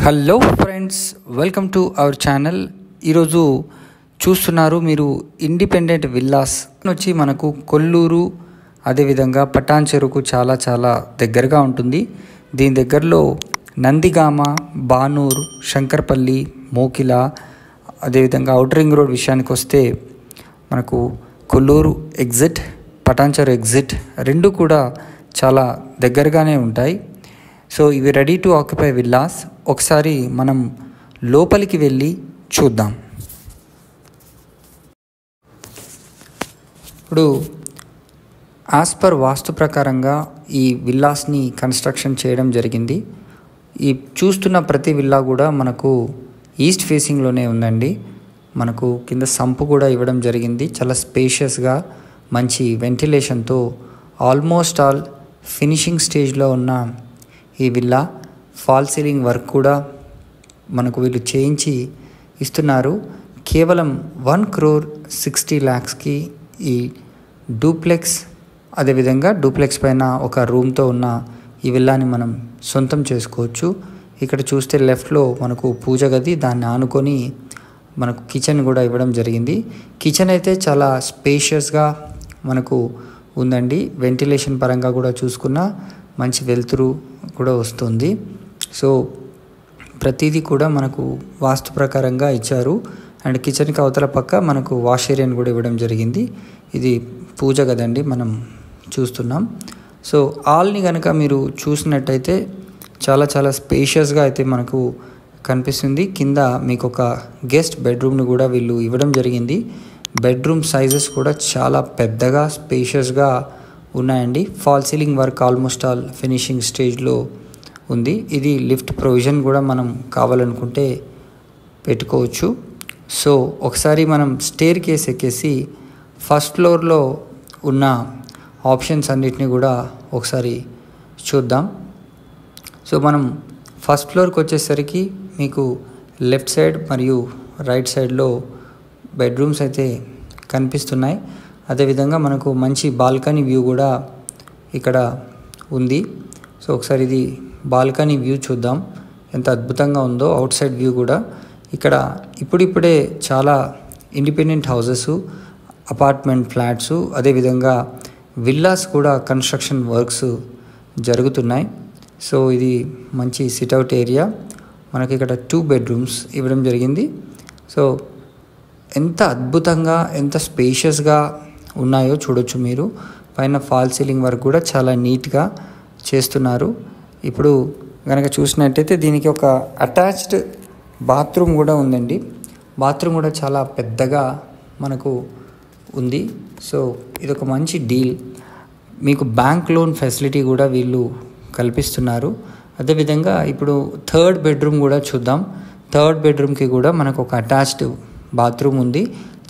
Hello friends, welcome to our channel. ఈరోజు చూస్తున్నారు మీరు ఇండిపెండెంట్ విల్లాస్ వచ్చి మనకు కొల్లూరు, అదేవిధంగా పటాన్చెరుకు చాలా చాలా దగ్గరగా ఉంటుంది. దీని దగ్గరలో నందిగామ, బానూర్, శంకర్పల్లి, మోకిల, అదేవిధంగా ఔటర్ రింగ్ రోడ్ విషయానికి వస్తే మనకు కొల్లూరు ఎగ్జిట్, పటాన్చెరు ఎగ్జిట్ రెండు కూడా చాలా దగ్గరగానే ఉంటాయి. సో ఇవి రెడీ టు ఆక్యుపై విల్లాస్. ఒకసారి మనం లోపలికి వెళ్ళి చూద్దాం. ఇప్పుడు యాజ్ పర్ వాస్తు ప్రకారంగా ఈ విల్లాస్ని కన్స్ట్రక్షన్ చేయడం జరిగింది. ఈ చూస్తున్న ప్రతి విల్లా కూడా మనకు ఈస్ట్ ఫేసింగ్లోనే ఉందండి. మనకు కింద సంపు కూడా ఇవ్వడం జరిగింది. చాలా స్పేషియస్గా మంచి వెంటిలేషన్తో ఆల్మోస్ట్ ఆల్ ఫినిషింగ్ స్టేజ్లో ఉన్న ఈ విల్లా ఫాల్ సీలింగ్ వర్క్ కూడా మనకు వీళ్ళు చేయించి ఇస్తున్నారు. కేవలం 1,60,00,000కి ఈ డూప్లెక్స్, అదేవిధంగా డూప్లెక్స్ పైన ఒక రూమ్తో ఉన్న ఈ విల్లాని మనం సొంతం చేసుకోవచ్చు. ఇక్కడ చూస్తే లెఫ్ట్లో మనకు పూజ గది, దాన్ని ఆనుకొని మనకు కిచెన్ కూడా ఇవ్వడం జరిగింది. కిచెన్ అయితే చాలా స్పేషియస్గా మనకు ఉందండి. వెంటిలేషన్ పరంగా కూడా చూసుకున్న మంచి వెలుతురు కూడా వస్తుంది. సో ప్రతిదీ కూడా మనకు వాస్తు ప్రకారంగా ఇచ్చారు. అండ్ కిచెన్కి అవతల పక్క మనకు వాష్ ఏరియాని కూడా ఇవ్వడం జరిగింది. ఇది పూజ గదండి మనం చూస్తున్నాం. సో ఆల్ని కనుక మీరు చూసినట్టయితే చాలా చాలా స్పేషియస్గా అయితే మనకు కనిపిస్తుంది. కింద మీకు ఒక గెస్ట్ బెడ్రూమ్ని కూడా వీళ్ళు ఇవ్వడం జరిగింది. బెడ్రూమ్ సైజెస్ కూడా చాలా పెద్దగా స్పేషియస్గా ఉన్నాయండి. Fall ceiling work almost all finishing స్టేజ్లో ఉంది. ఇది లిఫ్ట్ ప్రొవిజన్ కూడా మనం కావాలనుకుంటే పెట్టుకోవచ్చు. సో ఒకసారి మనం స్టేర్ కేస్ ఎక్కేసి ఫస్ట్ ఫ్లోర్లో ఉన్న ఆప్షన్స్ అన్నిటిని కూడా ఒకసారి చూద్దాం. సో మనం ఫస్ట్ ఫ్లోర్కి వచ్చేసరికి మీకు లెఫ్ట్ సైడ్ మరియు రైట్ సైడ్లో బెడ్రూమ్స్ అయితే కనిపిస్తున్నాయి. అదేవిధంగా మనకు మంచి బాల్కనీ వ్యూ కూడా ఇక్కడ ఉంది. సో ఒకసారి ఇది బాల్కనీ వ్యూ చూద్దాం, ఎంత అద్భుతంగా ఉందో. అవుట్ సైడ్ వ్యూ కూడా ఇక్కడ ఇప్పుడిప్పుడే చాలా ఇండిపెండెంట్ హౌసెస్, అపార్ట్మెంట్ ఫ్లాట్స్, అదేవిధంగా విల్లాస్ కూడా కన్స్ట్రక్షన్ వర్క్స్ జరుగుతున్నాయి. సో ఇది మంచి సిట్అవుట్ ఏరియా. మనకి ఇక్కడ 2 బెడ్రూమ్స్ ఇవ్వడం జరిగింది. సో ఎంత అద్భుతంగా, ఎంత స్పేషియస్గా ఉన్నాయో చూడొచ్చు మీరు. పైన ఫాల్ సీలింగ్ వర్క్ కూడా చాలా నీట్గా చేస్తున్నారు. ఇప్పుడు కనుక చూసినట్టయితే దీనికి ఒక అటాచ్డ్ బాత్రూమ్ కూడా ఉందండి. బాత్రూమ్ కూడా చాలా పెద్దగా మనకు ఉంది. సో ఇది ఒక మంచి డీల్. మీకు బ్యాంక్ లోన్ ఫెసిలిటీ కూడా వీళ్ళు కల్పిస్తున్నారు. అదేవిధంగా ఇప్పుడు 3rd బెడ్రూమ్ కూడా చూద్దాం. 3rd బెడ్రూమ్కి కూడా మనకు ఒక అటాచ్డ్ బాత్రూమ్ ఉంది.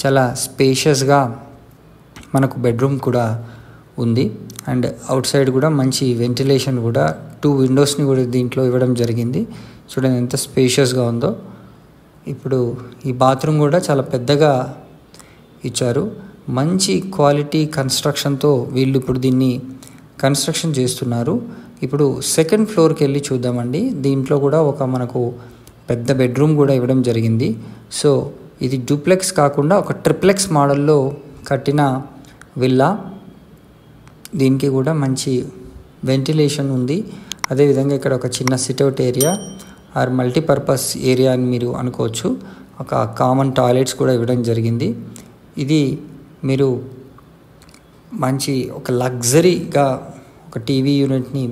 చాలా స్పేషియస్గా మనకు బెడ్రూమ్ కూడా ఉంది. అండ్ అవుట్ సైడ్ కూడా మంచి వెంటిలేషన్ కూడా 2 విండోస్ని కూడా దీంట్లో ఇవ్వడం జరిగింది. చూడండి ఎంత స్పేషియస్గా ఉందో. ఇప్పుడు ఈ బాత్రూమ్ కూడా చాలా పెద్దగా ఇచ్చారు. మంచి క్వాలిటీ కన్స్ట్రక్షన్తో వీళ్ళు ఇప్పుడు దీన్ని కన్స్ట్రక్షన్ చేస్తున్నారు. ఇప్పుడు 2nd ఫ్లోర్కి వెళ్ళి చూద్దామండి. దీంట్లో కూడా ఒక మనకు పెద్ద బెడ్రూమ్ కూడా ఇవ్వడం జరిగింది. సో ఇది డూప్లెక్స్ కాకుండా ఒక ట్రిప్లెక్స్ మోడల్లో కట్టిన విల్లా. దీనికి కూడా మంచి వెంటిలేషన్ ఉంది. అదేవిధంగా ఇక్కడ ఒక చిన్న sit out area or multipurpose area అని మీరు అనుకోవచ్చు. ఒక కామన్ టాయిలెట్స్ కూడా ఇవ్వడం జరిగింది. ఇది మీరు మంచి ఒక లగ్జరీగా ఒక టీవీ యూనిట్ని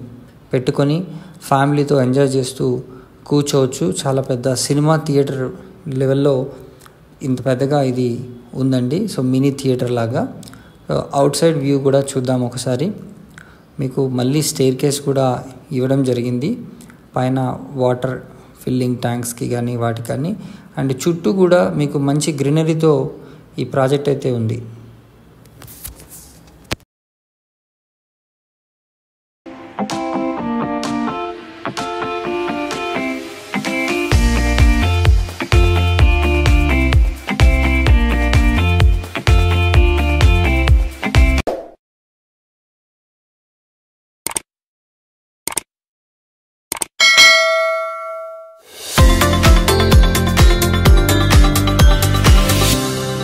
పెట్టుకొని ఫ్యామిలీతో ఎంజాయ్ చేస్తూ కూర్చోవచ్చు. చాలా పెద్ద సినిమా థియేటర్ లెవెల్లో ఇంత పెద్దగా ఇది ఉందండి. సో మినీ థియేటర్ లాగా. అవుట్ సైడ్ వ్యూ కూడా చూద్దాం ఒకసారి. మీకు మళ్ళీ స్టేర్ కేస్ కూడా ఇవ్వడం జరిగింది పైన వాటర్ ఫిల్లింగ్ ట్యాంక్స్కి కానీ వాటికి కానీ. అండ్ చుట్టూ కూడా మీకు మంచి గ్రీనరీతో ఈ ప్రాజెక్ట్ అయితే ఉంది.